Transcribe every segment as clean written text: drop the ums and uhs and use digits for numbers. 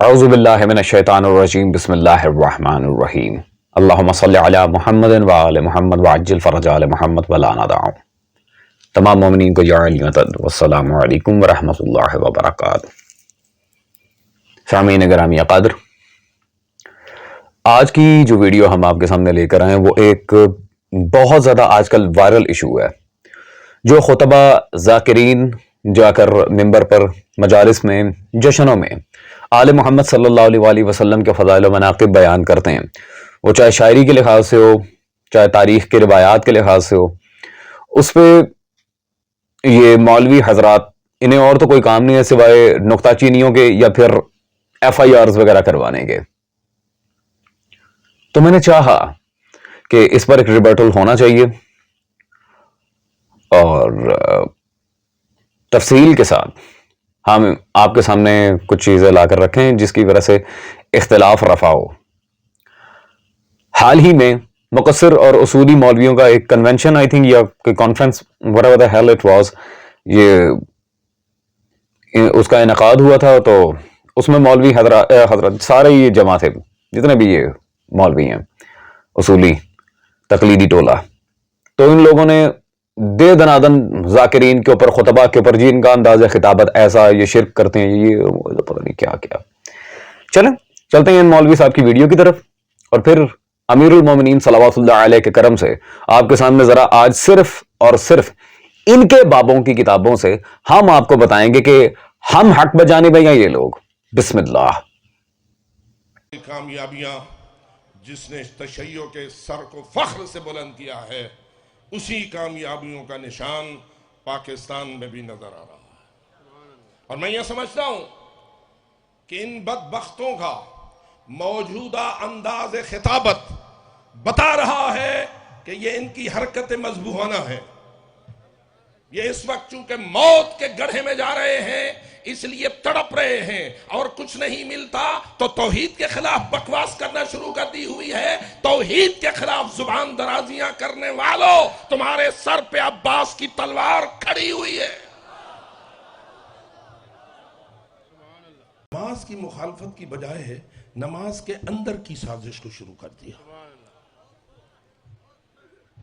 اعوذ باللہ من الشیطان الرجیم بسم اللہ الرحمن الرحیم اللہم صلی علی محمد وآل محمد وعجل فرج آل محمد ولا ندع. تمام مومنین کو والسلام علیکم ورحمۃ اللہ وبرکاتہ. سامعین گرامی قدر، آج کی جو ویڈیو ہم آپ کے سامنے لے کر آئے ہیں وہ ایک بہت زیادہ آج کل وائرل ایشو ہے، جو خطبہ ذاکرین جا کر ممبر پر مجالس میں جشنوں میں آل محمد صلی اللہ علیہ وآلہ وسلم کے فضائل و مناقب بیان کرتے ہیں، وہ چاہے شاعری کے لحاظ سے ہو چاہے تاریخ کے روایات کے لحاظ سے ہو، اس پہ یہ مولوی حضرات انہیں اور تو کوئی کام نہیں ہے سوائے نکتہ چینیوں کے یا پھر FIRs وغیرہ کروانے کے. تو میں نے چاہا کہ اس پر ایک ریبرٹل ہونا چاہیے اور تفصیل کے ساتھ ہم آپ کے سامنے کچھ چیزیں لا کر رکھیں جس کی وجہ سے اختلاف رفع ہو. حال ہی میں مقصر اور اصولی مولویوں کا ایک کنونشن آئی تھنک یا conference whatever the hell it was، یہ اس کا انعقاد ہوا تھا، تو اس میں مولوی حضرت سارے یہ جمع تھے، جتنے بھی یہ مولوی ہیں اصولی تقلیدی ٹولہ. تو ان لوگوں نے دے دنادن ذاکرین کے اوپر خطبہ کے اوپر جی ان کا انداز خطابت ایسا، یہ شرک کرتے ہیں، یہ پتہ نہیں کیا کیا. چلتے ہیں ان مولوی صاحب کی ویڈیو کی طرف، اور پھر امیر المومنین صلوات اللہ علیہ کے کرم سے آپ کے سامنے ذرا آج صرف اور صرف ان کے بابوں کی کتابوں سے ہم آپ کو بتائیں گے کہ ہم حق بجانے میں ہیں یہ لوگ. بسم اللہ. کامیابیاں جس نے تشیع کے سر کو فخر سے بلند کیا ہے، اسی کامیابیوں کا نشان پاکستان میں بھی نظر آ رہا ہے. اور میں یہ سمجھتا ہوں کہ ان بدبختوں کا موجودہ انداز خطابت بتا رہا ہے کہ یہ ان کی حرکت مذبوحانہ ہے. یہ اس وقت چونکہ موت کے گڑھے میں جا رہے ہیں اس لیے تڑپ رہے ہیں، اور کچھ نہیں ملتا تو توحید کے خلاف بکواس کرنا شروع کر دی ہوئی ہے. توحید کے خلاف زبان درازیاں کرنے والوں، تمہارے سر پہ عباس کی تلوار کھڑی ہوئی ہے. نماز کی مخالفت کی بجائے نماز کے اندر کی سازش کو شروع کر دیا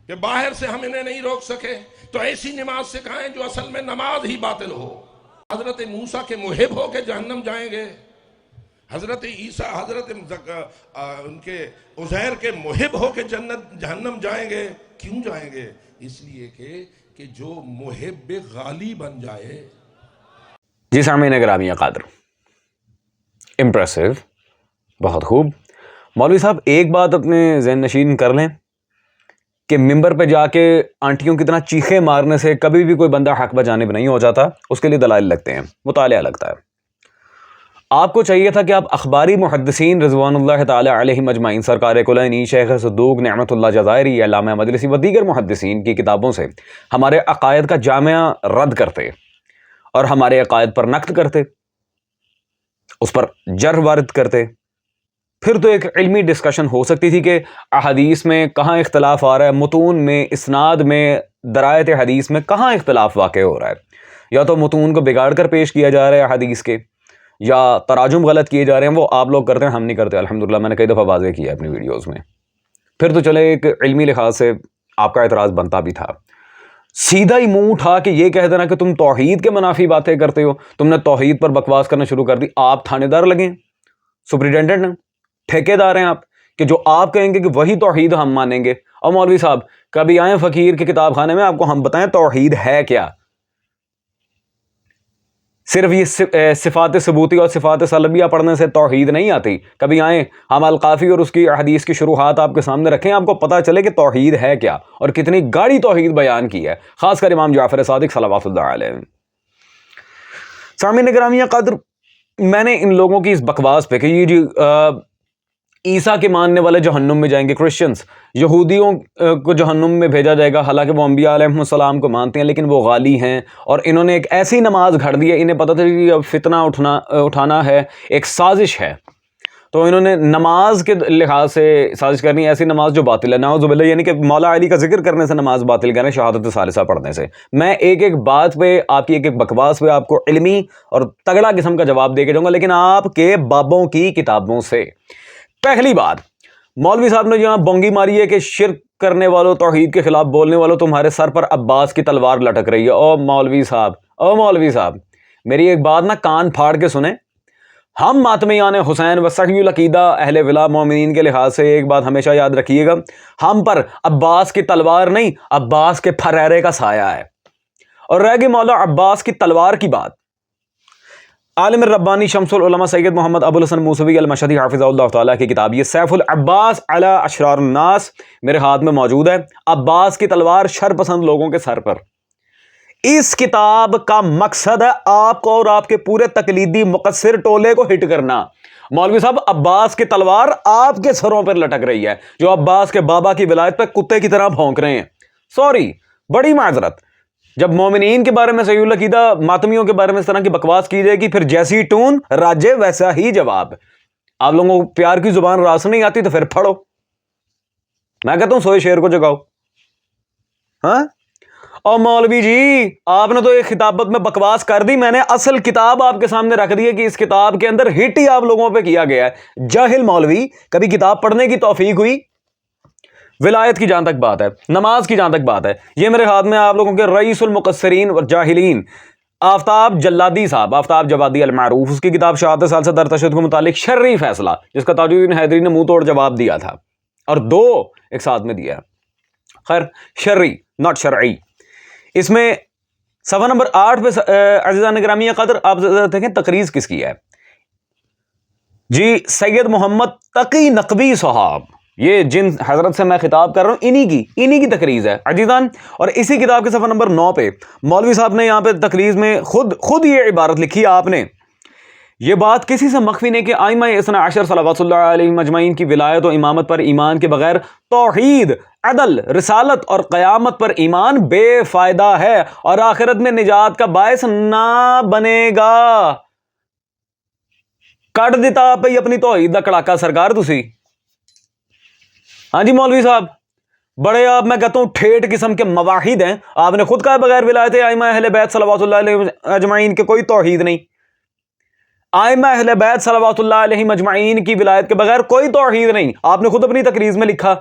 کہ باہر سے ہم انہیں نہیں روک سکے تو ایسی نماز سکھائیں جو اصل میں نماز ہی باطل ہو. حضرت موسیٰ کے محب ہو کے جہنم جائیں گے، حضرت عیسیٰ ان کے عزیر کے محب ہو کے جہنم جائیں گے. کیوں جائیں گے؟ اس لیے کہ جو محب غالی بن جائے. جی سامعین گرامی قادر، امپریسو، بہت خوب. مولوی صاحب ایک بات اپنے ذہن نشین کر لیں کہ ممبر پہ جا کے آنٹیوں کی طرح چیخیں مارنے سے کبھی بھی کوئی بندہ حق بجانب نہیں ہو جاتا. اس کے لیے دلائل لگتے ہیں، مطالعہ لگتا ہے. آپ کو چاہیے تھا کہ آپ اخباری محدثین رضوان اللہ تعالی علیہم اجمعین، سرکار کلینی، شیخ صدوق نعمت اللہ جزائری، علامہ مجلسی و دیگر محدثین کی کتابوں سے ہمارے عقائد کا جامعہ رد کرتے اور ہمارے عقائد پر نقد کرتے، اس پر جرح وارد کرتے. پھر تو ایک علمی ڈسکشن ہو سکتی تھی کہ احادیث میں کہاں اختلاف آ رہا ہے، متون میں، اسناد میں، درایت حدیث میں کہاں اختلاف واقع ہو رہا ہے. یا تو متون کو بگاڑ کر پیش کیا جا رہا ہے حدیث کے، یا تراجم غلط کیے جا رہے ہیں. وہ آپ لوگ کرتے ہیں، ہم نہیں کرتے الحمدللہ. میں نے کئی دفعہ واضح کیا ہے اپنی ویڈیوز میں. پھر تو چلے ایک علمی لحاظ سے آپ کا اعتراض بنتا بھی تھا. سیدھا ہی منہ اٹھا کہ یہ کہہ دینا کہ تم توحید کے منافی باتیں کرتے ہو، تم نے توحید پر بکواس کرنا شروع کر دی. آپ تھانے دار لگیں، سپرنٹینڈنٹ ہیں، ٹھیکے دار ہیں آپ، کہ جو آپ کہیں گے کہ وہی توحید ہم مانیں گے. اور مولوی صاحب کبھی آئیں فقیر کے کتاب خانے میں، آپ کو ہم بتائیں توحید ہے کیا. صرف یہ صفات ثبوتی اور صفات سلبیہ پڑھنے سے توحید نہیں آتی. کبھی آئیں، ہم القافی اور اس کی حدیث کی شروحات آپ کے سامنے رکھیں، آپ کو پتہ چلے کہ توحید ہے کیا اور کتنی گاڑی توحید بیان کی ہے، خاص کر امام جعفر صادق صلوات اللہ علیہ. سامعین گرامی قدر، میں نے ان لوگوں کی اس بکواس پہ کہ یہ جی عیسیٰ کے ماننے والے جہنم میں جائیں گے، کرسچنز، یہودیوں کو جہنم میں بھیجا جائے گا، حالانکہ وہ انبیاء علیہ السلام کو مانتے ہیں لیکن وہ غالی ہیں، اور انہوں نے ایک ایسی نماز گھڑ دی ہے، انہیں پتہ تھا کہ فتنہ اٹھانا ہے، ایک سازش ہے. تو انہوں نے نماز کے لحاظ سے سازش کرنی، ایسی نماز جو باطل ہے، نعوذ باللہ، یعنی کہ مولا علی کا ذکر کرنے سے نماز باطل کریں، شہادت ثالثہ پڑھنے سے۔ میں ایک ایک بات پہ، آپ کی ایک ایک بکواس پہ آپ کو علمی اور تگڑا قسم کا جواب دے کے جاؤں گا، لیکن آپ کے بابوں کی کتابوں سے۔ پہلی بات، مولوی صاحب نے یہاں بونگی ماری ہے کہ شرک کرنے والوں، توحید کے خلاف بولنے والوں، تمہارے سر پر عباس کی تلوار لٹک رہی ہے۔ او مولوی صاحب، او مولوی صاحب، میری ایک بات نا کان پھاڑ کے سنیں۔ ہم ماتمیان حسین و صحیح العقیدہ اہل ولا مومنین کے لحاظ سے ایک بات ہمیشہ یاد رکھیے گا، ہم پر عباس کی تلوار نہیں، عباس کے پھریرے کا سایہ ہے۔ اور رہ گئی مولا عباس کی تلوار کی بات، عالم ربانی شمس العلماء سید محمد ابو الحسن موسوی المشہدی حافظہ اللہ تعالیٰ کی کتاب، یہ سیف العباس علی اشرار الناس، میرے ہاتھ میں موجود ہے۔ عباس کی تلوار شر پسند لوگوں کے سر پر۔ اس کتاب کا مقصد ہے آپ کو اور آپ کے پورے تقلیدی مقصر ٹولے کو ہٹ کرنا۔ مولوی صاحب، عباس کی تلوار آپ کے سروں پر لٹک رہی ہے، جو عباس کے بابا کی ولایت پہ کتے کی طرح بھونک رہے ہیں۔ سوری، بڑی معذرت، جب مومنین کے بارے میں صحیح العقیدہ، ماتمیوں کے بارے میں اس طرح کی بکواس کی جائے گی، پھر جیسی ٹون راجے ویسا ہی جواب۔ آپ لوگوں کو پیار کی زبان راس نہیں آتی تو پھر پھڑو، میں کہتا ہوں سوئے شیر کو جگاؤ۔ ہاں، اور مولوی جی، آپ نے تو ایک خطابت میں بکواس کر دی، میں نے اصل کتاب آپ کے سامنے رکھ دی ہے کہ اس کتاب کے اندر ہٹ ہی آپ لوگوں پہ کیا گیا ہے۔ جاہل مولوی، کبھی کتاب پڑھنے کی توفیق ہوئی؟ ولایت کی جہاں تک بات ہے، نماز کی جہاں تک بات ہے، یہ میرے ہاتھ میں آپ لوگوں کے رئیس المقصرین والجاہلین آفتاب جلادی صاحب، آفتاب جوادی المعروف، اس کی کتاب شہادت ثالثہ در تشدد کے متعلق شرعی فیصلہ، جس کا تاج الدین حیدری نے منہ توڑ جواب دیا تھا، اور دو ایک ساتھ میں دیا ہے۔ خیر، شرعی ناٹ شرعی۔ اس میں صفحہ نمبر 8 پہ عزیزان گرامی قدر آپ دیکھیں تقریض کس کی ہے جی، سید محمد تقی نقوی صاحب، یہ جن حضرت سے میں خطاب کر رہا ہوں انہی کی تقریض ہے عزیزان۔ اور اسی کتاب کے صفحہ نمبر 9 پہ مولوی صاحب نے یہاں پہ تقریض میں خود یہ عبارت لکھی ہے، آپ نے یہ بات کسی سے مخفی نہیں کہ ائمہ اثنا عشر صلوات اللہ علیہم اجمعین کی ولایت و امامت پر ایمان کے بغیر توحید، عدل، رسالت اور قیامت پر ایمان بے فائدہ ہے اور آخرت میں نجات کا باعث نہ بنے گا۔ کٹ دیتا آپ ہی اپنی توحید دا کڑاکا سرکار تسی۔ ہاں جی مولوی صاحب، بڑے آپ میں کہتا ہوں ٹھیٹ قسم کے مواحد ہیں، آپ نے خود کہا بغیر ولایت ائمہ اہل بیت صلوات اللہ علیہ اجمعین کے کوئی توحید نہیں، ائمہ اہل بیت صلوات اللہ علیہ اجمعین کی ولایت کے بغیر کوئی توحید نہیں، آپ نے خود اپنی تقریض میں لکھا۔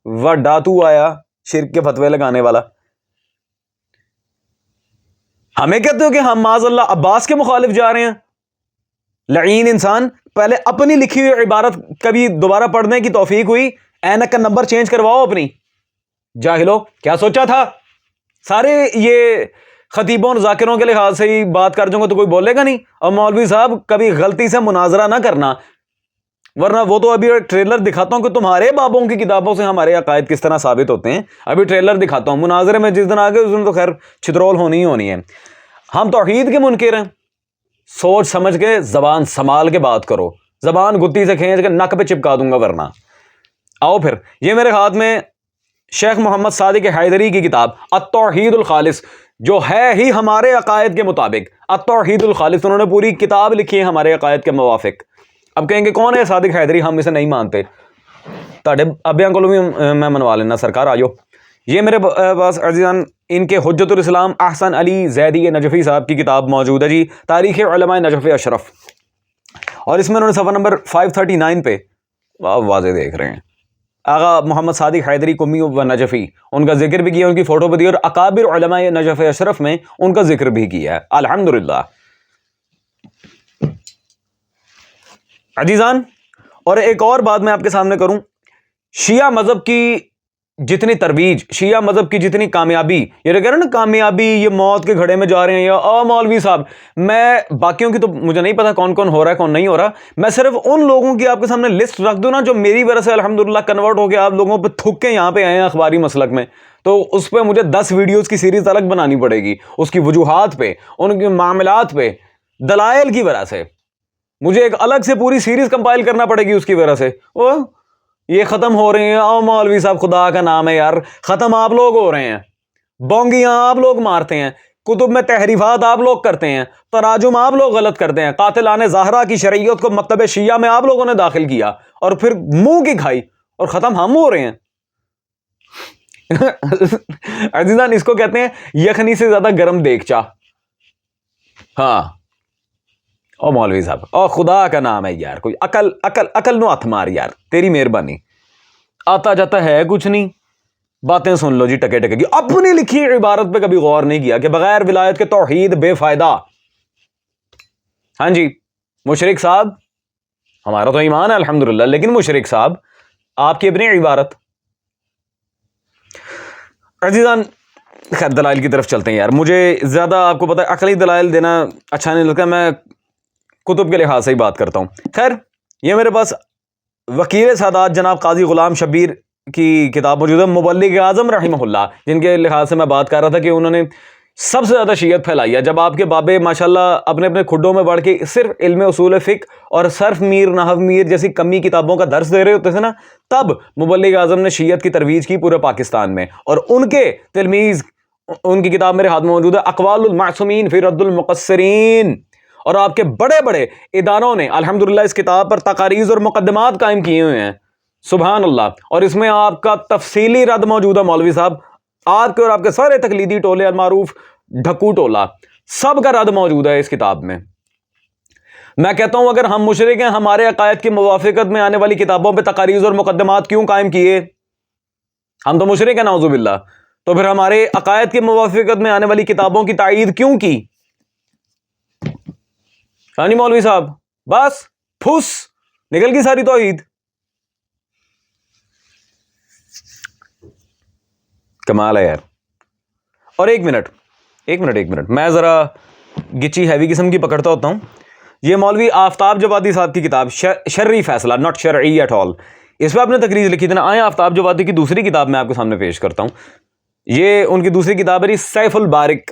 وڈا تو آیا شرک کے فتوے لگانے والا، ہمیں کہتے ہو کہ ہم معاذ اللہ عباس کے مخالف جا رہے ہیں۔ لعین انسان، پہلے اپنی لکھی ہوئی عبارت کبھی دوبارہ پڑھنے کی توفیق ہوئی؟ اینک کا نمبر چینج کرواؤ اپنی۔ جاہلو، کیا سوچا تھا؟ سارے یہ خطیبوں اور ذاکروں کے لحاظ سے ہی بات کر جاؤں گا تو کوئی بولے گا نہیں۔ اور مولوی صاحب کبھی غلطی سے مناظرہ نہ کرنا، ورنہ وہ تو ابھی ٹریلر دکھاتا ہوں کہ تمہارے بابوں کی کتابوں سے ہمارے عقائد کس طرح ثابت ہوتے ہیں، ابھی ٹریلر دکھاتا ہوں۔ مناظرے میں جس دن آگے اس دن تو خیر چھترول ہونی ہی ہونی ہے۔ ہم توحید کے منکر ہیں، سوچ سمجھ کے زبان سنبھال کے بات کرو، زبان گتی سے کھینچ کے نک پہ چپکا دوں گا ورنہ۔ آؤ پھر، یہ میرے ہاتھ میں شیخ محمد صادق حیدری کی کتاب التوحید الخالص، جو ہے ہی ہمارے عقائد کے مطابق التوحید الخالص، انہوں نے پوری کتاب لکھی ہے ہمارے عقائد کے موافق۔ اب کہیں گے کون ہے صادق حیدری، ہم اسے نہیں مانتے، تاڑے ابیاں کو بھی میں منوا لینا سرکار، آجو۔ یہ میرے پاس عزیزان ان کے حجت الاسلام احسن علی زیدی نجفی صاحب کی کتاب موجود ہے جی، تاریخ علماء نجف اشرف، اور اس میں انہوں نے صفحہ نمبر 539 پہ واضح دیکھ رہے ہیں آغا محمد صادق حیدری قمی و نجفی، ان کا ذکر بھی کیا، ان کی فوٹو بھی دی، اور اکابر علماء نجف اشرف میں ان کا ذکر بھی کیا ہے، الحمدللہ عزیزان۔ اور ایک اور بات میں آپ کے سامنے کروں، شیعہ مذہب کی جتنی ترویج، شیعہ مذہب کی جتنی کامیابی، یہ کہہ رہے ہیں نا کامیابی، یہ موت کے گھڑے میں جا رہے ہیں، یا مولوی صاحب، میں باقیوں کی تو مجھے نہیں پتا کون کون ہو رہا ہے کون نہیں ہو رہا، میں صرف ان لوگوں کی آپ کے سامنے لسٹ رکھ دوں نا جو میری وجہ سے الحمدللہ کنورٹ ہو کے آپ لوگوں پہ تھک کے یہاں پہ آئے ہیں اخباری مسلک میں، تو اس پہ مجھے 10 ویڈیوز کی سیریز الگ بنانی پڑے گی، اس کی وجوہات پہ، ان کے معاملات پہ، دلائل کی وجہ سے مجھے ایک الگ سے پوری سیریز کمپائل کرنا پڑے گی اس کی وجہ سے۔ یہ ختم ہو رہے ہیں، مولوی صاحب خدا کا نام ہے یار، ختم آپ لوگ ہو رہے ہیں، بونگیاں آپ لوگ مارتے ہیں، کتب میں تحریفات آپ لوگ کرتے ہیں، تراجم آپ لوگ غلط کرتے ہیں، قاتلان زہرا کی شرعیت کو مکتب شیعہ میں آپ لوگوں نے داخل کیا اور پھر منہ کی کھائی اور ختم ہم ہو رہے ہیں۔ عزیزان اس کو کہتے ہیں یخنی سے زیادہ گرم دیگچا۔ ہاں او مولوی صاحب، او خدا کا نام ہے یار، کوئی عقل نو ہاتھ مار یار، تیری مہربانی، آتا جاتا ہے کچھ نہیں، باتیں سن لو جی ٹکے ٹکے کی، اپنی لکھی عبارت پہ کبھی غور نہیں کیا کہ بغیر ولایت کے توحید بے فائدہ۔ ہاں جی مشرک صاحب، ہمارا تو ایمان ہے الحمدللہ، لیکن مشرک صاحب آپ کی اپنی عبارت۔ عزیزان خیر دلائل کی طرف چلتے ہیں یار، مجھے زیادہ آپ کو پتہ ہے عقلی دلائل دینا اچھا نہیں لگتا، میں کتب کے لحاظ سے ہی بات کرتا ہوں۔ خیر یہ میرے پاس وکیل سادات جناب قاضی غلام شبیر کی کتاب موجود ہے، مبلغ اعظم رحمہ اللہ، جن کے لحاظ سے میں بات کر رہا تھا کہ انہوں نے سب سے زیادہ شیعت پھیلائی ہے۔ جب آپ کے بابے ماشاءاللہ اپنے اپنے کھڈوں میں بڑھ کے صرف علم اصول فقہ اور صرف میر نحو میر جیسی کمی کتابوں کا درس دے رہے ہوتے تھے نا، تب مبلغ اعظم نے شیعت کی ترویج کی پورے پاکستان میں، اور ان کے تلمیذ، ان کی کتاب میرے ہاتھ میں موجود ہے اقوال المعصومین فی رد المقصرین، اور آپ کے بڑے بڑے اداروں نے الحمدللہ اس کتاب پر تقاریض اور مقدمات قائم کیے ہوئے ہیں، سبحان اللہ، اور اس میں آپ کا تفصیلی رد موجود ہے مولوی صاحب، آپ کے اور آپ کے سارے تقلیدی ٹولے المعروف ڈھکو ٹولہ سب کا رد موجود ہے اس کتاب میں۔ میں کہتا ہوں اگر ہم مشرک ہیں، ہمارے عقائد کی موافقت میں آنے والی کتابوں پہ تقاریض اور مقدمات کیوں قائم کیے؟ ہم تو مشرک ہیں نعوذ باللہ، تو پھر ہمارے عقائد کی موافقت میں آنے والی کتابوں کی تائید کیوں کی؟ ہاں جی مولوی صاحب، بس پھس نکل گئی ساری توحید۔ کمال ہے یار۔ اور ایک منٹ میں ذرا گچی ہیوی قسم کی پکڑتا ہوتا ہوں۔ یہ مولوی آفتاب جوادی صاحب کی کتاب شرعی فیصلہ، ناٹ شرعی ایٹ آل، اس پہ آپ نے تقریر لکھی تھی نا، آئیں آفتاب جوادی کی دوسری کتاب میں آپ کے سامنے پیش کرتا ہوں۔ یہ ان کی دوسری کتاب ہے سیف البارک۔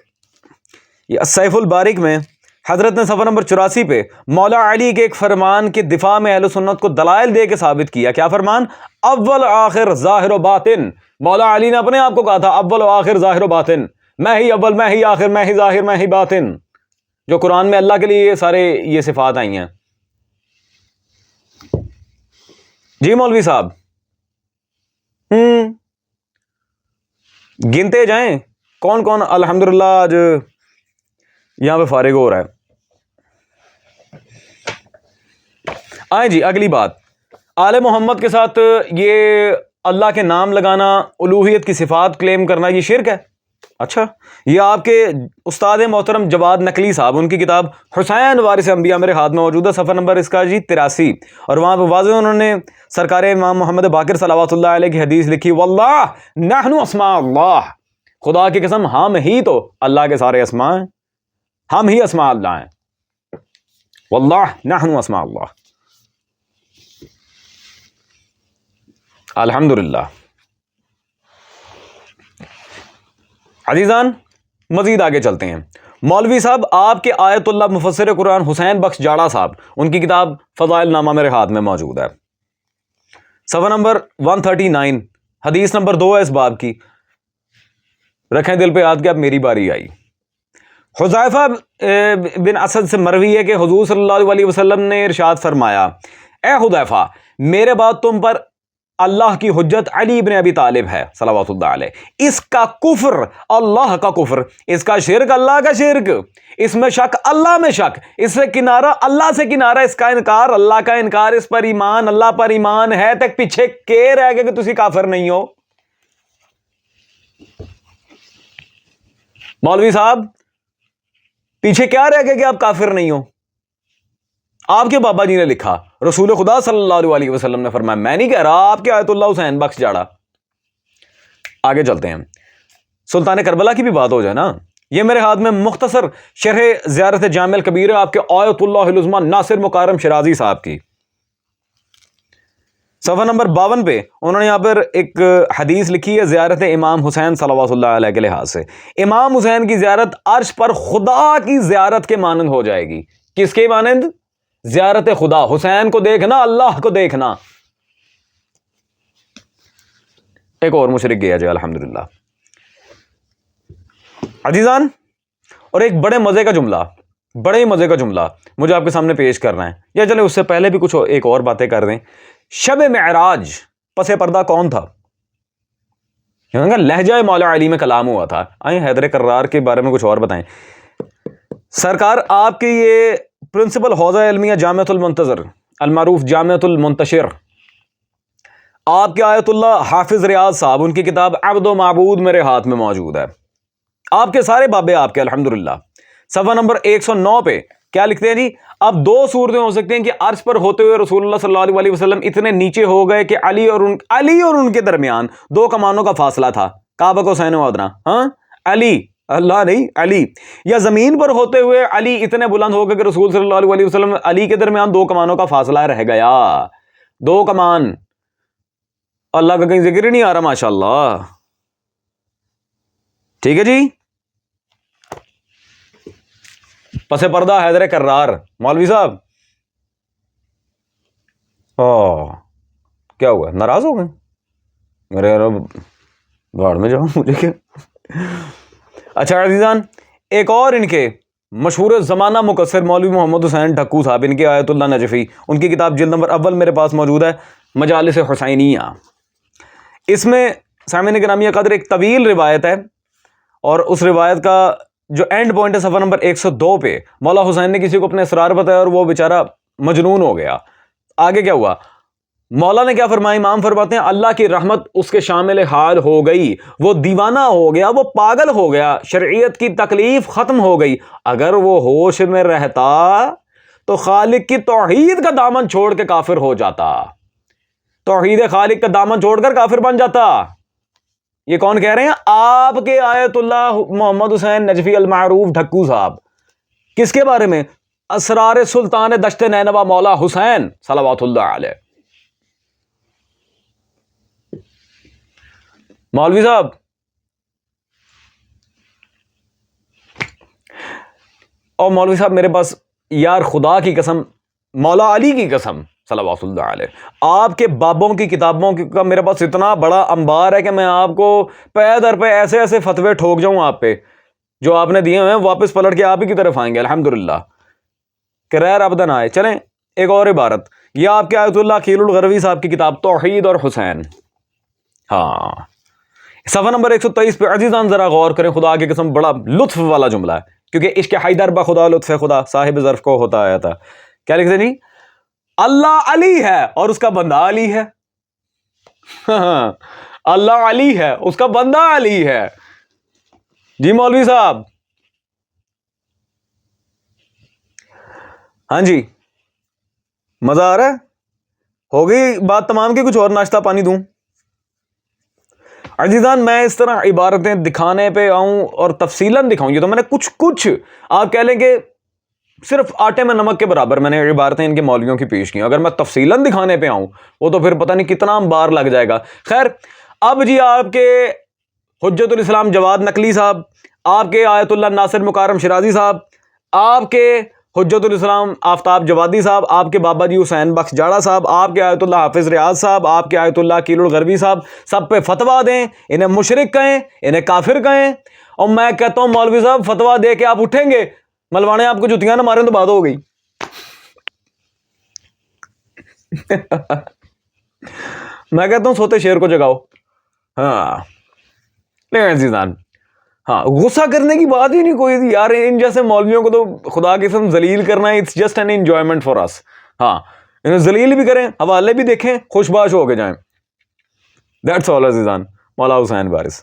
یہ سیف البارک میں حضرت نے صفحہ نمبر 84 پہ مولا علی کے ایک فرمان کے دفاع میں اہل سنت کو دلائل دے کے ثابت کیا۔ کیا فرمان؟ اول آخر ظاہر و باطن۔ مولا علی نے اپنے آپ کو کہا تھا اول و آخر ظاہر و باطن، میں ہی اول، میں ہی آخر، میں ہی ظاہر، میں ہی باطن، جو قرآن میں اللہ کے لیے یہ صفات آئی ہیں۔ جی مولوی صاحب، گنتے جائیں کون کون الحمدللہ آج یہاں پہ فارغ ہو رہا ہے۔ آئیں جی اگلی بات، آل محمد کے ساتھ یہ اللہ کے نام لگانا، الوہیت کی صفات کلیم کرنا، یہ شرک ہے؟ اچھا، یہ آپ کے استاد محترم جواد نقلی صاحب، ان کی کتاب حسین وارث انبیاء میرے ہاتھ میں موجود ہے، صفحہ نمبر اس کا جی 83، اور وہاں پہ واضح انہوں نے سرکار امام محمد باقر صلوات اللہ علیہ کی حدیث لکھی، واللہ نحن اسماء اللہ، خدا کی قسم ہم ہی تو اللہ کے سارے اسماء ہیں، ہم ہی اسماء اللہ ہیں، واللہ نحن اسماء اللہ، الحمدللہ۔ عزیزان مزید آگے چلتے ہیں۔ مولوی صاحب آپ کے آیت اللہ مفسر قرآن حسین بخش جاڑا صاحب، ان کی کتاب فضائل نامہ میرے ہاتھ میں موجود ہے، صفحہ نمبر 139، حدیث نمبر 2 ہے اس باب کی، رکھیں دل پہ یاد کہ اب میری باری آئی۔ حذیفہ بن اسد سے مروی ہے کہ حضور صلی اللہ علیہ وسلم نے ارشاد فرمایا، اے حذیفہ میرے بعد تم پر اللہ کی حجت علی بن ابی طالب ہے صلوات اللہ علیہ، اس کا کفر اللہ کا کفر، اس کا شرک اللہ کا شرک، اس میں شک اللہ میں شک، اس سے کنارہ اللہ سے کنارہ، اس کا انکار اللہ کا انکار، اس پر ایمان اللہ پر ایمان ہے، تک پیچھے کے رہ گئے کہ تسی کافر نہیں ہو۔ مولوی صاحب پیچھے کیا رہ گئے کہ آپ کافر نہیں ہو؟ آپ کے بابا جی نے لکھا، رسول خدا صلی اللہ علیہ وسلم نے فرمایا، میں نہیں کہہ رہا، آپ کے آیت اللہ حسین بخش جاڑا۔ آگے چلتے ہیں، سلطان کربلا کی بھی بات ہو جائے نا۔ یہ میرے ہاتھ میں مختصر شرح زیارت جامع الکبیر ہے آپ کے آیت اللہ العظمیٰ ناصر مکارم شرازی صاحب کی، صفحہ نمبر 52 پہ انہوں نے یہاں پر ایک حدیث لکھی ہے زیارت امام حسین صلوات اللہ علیہ کے لحاظ سے، امام حسین کی زیارت عرش پر خدا کی زیارت کے مانند ہو جائے گی۔ کس کے مانند؟ زیارت خدا، حسین کو دیکھنا، اللہ کو دیکھنا۔ ایک اور مشرک گیا جائے الحمدللہ۔ عزیزان اور ایک بڑے مزے کا جملہ مجھے آپ کے سامنے پیش کرنا ہے، یا چلے اس سے پہلے بھی کچھ ایک اور باتیں کر دیں. شب معراج پس پردہ کون تھا؟ لہجہ مولا علی میں کلام ہوا تھا. آئیں حیدر کرار کے بارے میں کچھ اور بتائیں. سرکار آپ کی یہ پرنسپل حوزہ علمیہ جامعۃ المنتظر المعروف جامعۃ المنتشر، آپ کے آیت اللہ حافظ ریاض صاحب، ان کی کتاب عبد و معبود میرے ہاتھ میں موجود ہے. آپ کے سارے بابے آپ کے الحمدللہ. صفحہ نمبر 109 پہ کیا لکھتے ہیں جی؟ اب دو صورتیں ہو سکتی ہیں کہ عرش پر ہوتے ہوئے رسول اللہ صلی اللہ علیہ وسلم اتنے نیچے ہو گئے کہ علی اور ان کے درمیان 2 کمانوں کا فاصلہ تھا، کعبہ کو حسین و ادنا. ہاں علی، اللہ نہیں علی. یا زمین پر ہوتے ہوئے علی اتنے بلند ہو گئے کہ رسول صلی اللہ علیہ وسلم علی کے درمیان 2 کمانوں کا فاصلہ رہ گیا. 2 کمان. اللہ کا کہیں ذکر ہی نہیں آ رہا ماشاءاللہ. ٹھیک ہے جی. پس پردہ حیدر کرار. مولوی صاحب کیا ہوا، ناراض ہو گئے؟ میرے رب باڑ میں جاؤ، مجھے کیا. اچھا عزیزان، ایک اور ان کے مشہور زمانہ مقصر مولوی محمد حسین ڈھکو صاحب، ان کے آیت اللہ نجفی، ان کی کتاب جلد نمبر اول میرے پاس موجود ہے، مجالس حسینیہ. اس میں سامعین گرامی قدر ایک طویل روایت ہے، اور اس روایت کا جو اینڈ پوائنٹ ہے صفحہ نمبر 102 پہ، مولا حسین نے کسی کو اپنے اسرار بتایا اور وہ بیچارہ مجنون ہو گیا. آگے کیا ہوا؟ مولا نے کیا فرمایا؟ امام فرماتے ہیں اللہ کی رحمت اس کے شامل حال ہو گئی، وہ دیوانہ ہو گیا، وہ پاگل ہو گیا، شرعیت کی تکلیف ختم ہو گئی. اگر وہ ہوش میں رہتا تو خالق کی توحید کا دامن چھوڑ کے کافر ہو جاتا، توحید خالق کا دامن چھوڑ کر کافر بن جاتا. یہ کون کہہ رہے ہیں؟ آپ کے آیت اللہ محمد حسین نجفی المعروف ڈھکو صاحب. کس کے بارے میں؟ اسرار سلطان دشت نینوا مولا حسین صلوات اللہ علیہ. مولوی صاحب اور مولوی صاحب میرے پاس یار خدا کی قسم، مولا علی کی قسم صلوات اللہ علیہ، آپ کے بابوں کی کتابوں کا میرے پاس اتنا بڑا انبار ہے کہ میں آپ کو پے در پہ ایسے ایسے فتوے ٹھوک جاؤں آپ پہ جو آپ نے دیے ہوئے ہیں، واپس پلٹ کے آپ ہی کی طرف آئیں گے الحمدللہ کہ ریر ابدن آئے. چلیں ایک اور عبارت، یہ آپ کے آیت اللہ خیل الغروی صاحب کی کتاب توحید اور حسین. ہاں صفحہ نمبر 123 پہ. عزیزان ذرا غور کریں، خدا کی قسم بڑا لطف والا جملہ ہے، کیونکہ عشق حیدر بخدا لطف خدا صاحب ظرف کو ہوتا آیا تھا. کیا لکھتے جی؟ اللہ علی ہے اور اس کا بندہ علی ہے. اللہ علی ہے، اس کا بندہ علی ہے. جی مولوی صاحب. ہاں جی مزہ آ رہا ہے؟ ہو گئی بات تمام کی؟ کچھ اور ناشتہ پانی دوں؟ عزیزان میں اس طرح عبارتیں دکھانے پہ آؤں اور تفصیلاً دکھاؤں، یہ تو میں نے کچھ آپ کہہ لیں کہ صرف آٹے میں نمک کے برابر میں نے عبارتیں ان کے مولویوں کی پیش کی. اگر میں تفصیلاً دکھانے پہ آؤں وہ تو پھر پتہ نہیں کتنا بار لگ جائے گا. خیر اب جی آپ کے حجت الاسلام جواد نقلی صاحب، آپ کے آیت اللہ ناصر مکارم شرازی صاحب، آپ کے حجت الاسلام آفتاب جوادی صاحب، آپ کے بابا جی حسین بخش جاڑا صاحب، آپ کے آیت اللہ حافظ ریاض صاحب، آپ کے آیت اللہ کیل الغروی صاحب، سب پہ فتویٰ دیں، انہیں مشرک کہیں، انہیں کافر کہیں. اور میں کہتا ہوں مولوی صاحب فتویٰ دے کے آپ اٹھیں گے، ملوانے آپ کو جتیاں نہ ماریں تو بات ہو گئی. میں کہتا ہوں سوتے شیر کو جگاؤ. ہاں نہیں عزیزان، ہاں غصہ کرنے کی بات ہی نہیں کوئی یار. ان جیسے مولویوں کو تو خدا کی قسم ذلیل کرنا ہے، it's just an enjoyment for us. ہاں انہیں ذلیل بھی کریں، حوالے بھی دیکھیں، خوش باش ہو کے جائیں. دیٹس آل عزیزان. مولا حسین وارث.